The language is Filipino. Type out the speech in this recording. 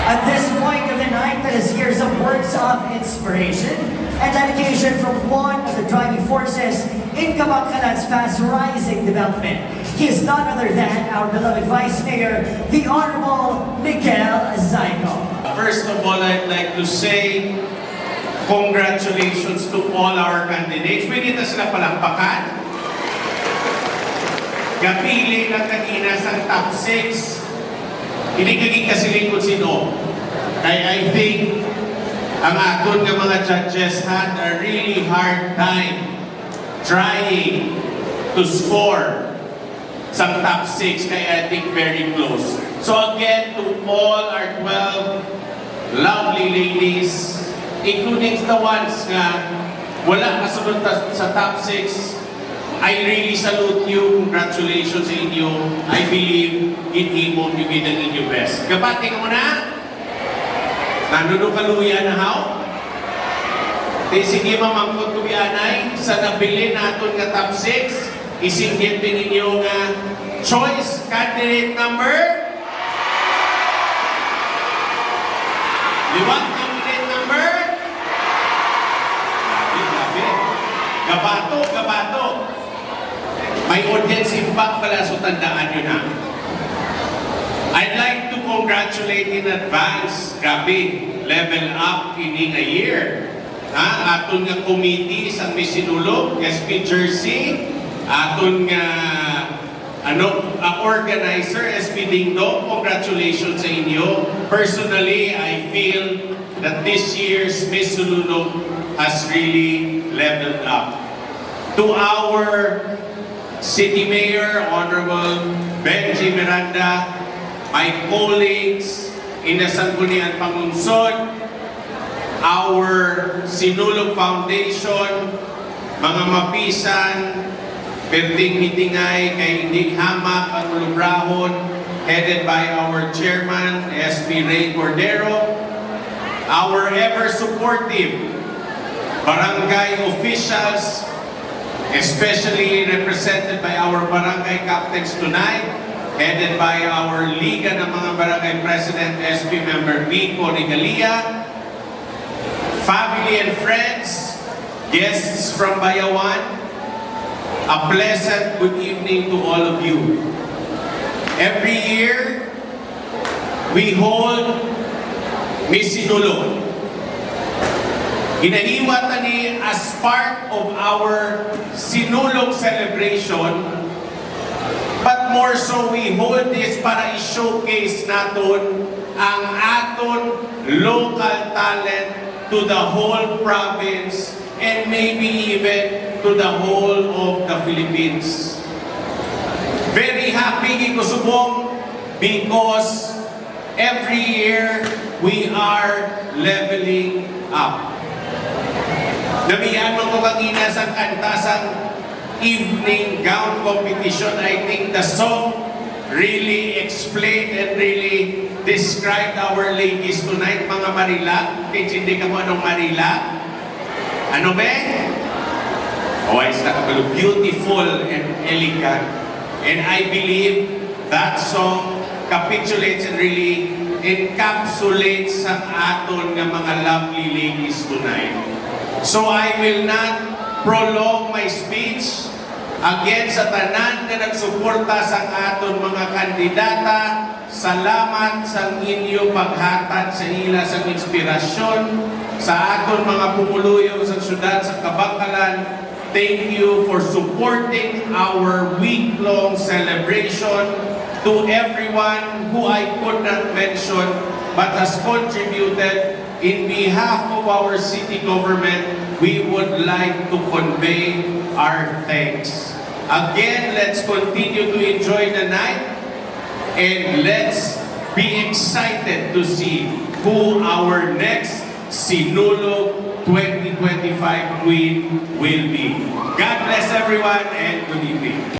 At this point of the night, let us hear some words of inspiration and dedication from one of the driving forces in Kabangkalan's fast-rising development. He is none other than our beloved Vice Mayor, the Honorable Miguel Zayco. First of all, I'd like to say congratulations to all our candidates. Pwede na sila palakpakan. Kapili lang kanina sa top 6. Hindi kasiling kung sino. I think ang aton ng mga judges had a really hard time trying to score sa top 6. Kaya I think very close. So again, to all our 12 lovely ladies, including the ones na wala kasunod sa top 6, I really salute you. Congratulations sa inyo. I believe in Imo, you did ang inyong best. Kapati ka muna. Nandun ka luya na how? Sige mamangkot ko bianay sa nabili natin nga top 6. Isinggit din ninyo nga choice candidate number. Liwat candidate number. Grabe. Gabato. May audience impact pala, so tandaan nyo na. I'd like to congratulate in advance, grabe, level up in a year. Aton nga committee sa Miss Sinulog, SP Jersey, aton nga organizer, SP Dingdong, congratulations sa inyo. Personally, I feel that this year's Miss Sinulog has really leveled up. To our City Mayor, Honorable Benji Miranda, my colleagues in the Sangguniang Pangunsod, our Sinulog Foundation, mga mapisan, Perting Mitingay, kay Nick Hamak, ang Lubrahon, headed by our chairman, SP Ray Cordero, our ever-supportive barangay officials, especially represented by our barangay captains tonight, headed by our Liga ng mga Barangay President, SP Member Nico Regalia, family and friends, guests from Bayawan, a pleasant good evening to all of you. Every year, we hold Miss Sinulog. Ginaniwat ni as part of our Sinulog celebration, but more so we hold this para i-showcase natin ang aton local talent to the whole province and maybe even to the whole of the Philippines. Very happy Kusubong because every year we are leveling up. Nabiyano ko kanina sa kantasang evening gown competition. I think the song really explained and really described our ladies tonight, mga Marila. Kaya hindi ka mo anong Marila? Ano ba? Oh, it's beautiful and elegant. And I believe that song capitulates and really encapsulates sa aton ng mga lovely ladies tonight. So I will not prolong my speech. Again, sa tanan na nagsuporta sa aton mga kandidata, salamat sa inyo paghatag sa ila sa inspirasyon sa aton mga pumuluyong sa syudad sa Kabangkalan. Thank you for supporting our week-long celebration. To everyone who I could not mention but has contributed, in behalf of our city government, we would like to convey our thanks. Again, let's continue to enjoy the night and let's be excited to see who our next Sinulog 2025 queen will be. God bless everyone and good evening.